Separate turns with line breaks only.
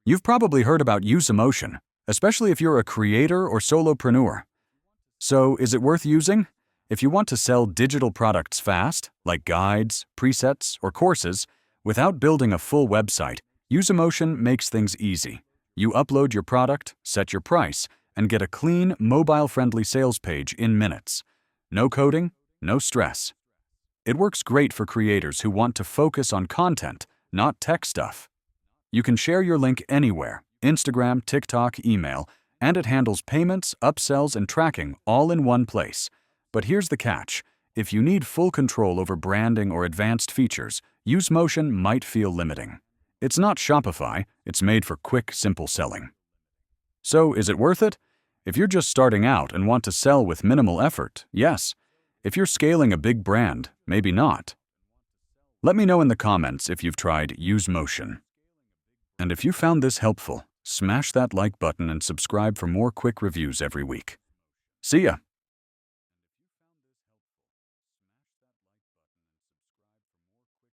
You've probably heard about Usemotion, especially if you're a creator or solopreneur. So, is it worth using? If you want to sell digital products fast, like guides, presets, or courses, without building a full website, Usemotion makes things easy. You upload your product, set your price, and get a clean, mobile-friendly sales page in minutes. No coding, no stress. It works great for creators who want to focus on content, not tech stuff. You can share your link anywhere, Instagram, TikTok, email, and it handles payments, upsells, and tracking all in one place. But here's the catch. If you need full control over branding or advanced features, Usemotion might feel limiting. It's not Shopify, it's made for quick, simple selling. So, is it worth it? If you're just starting out and want to sell with minimal effort, yes. If you're scaling a big brand, maybe not. Let me know in the comments if you've tried Usemotion. And if you found this helpful, smash that like button and subscribe for more quick reviews every week. See ya!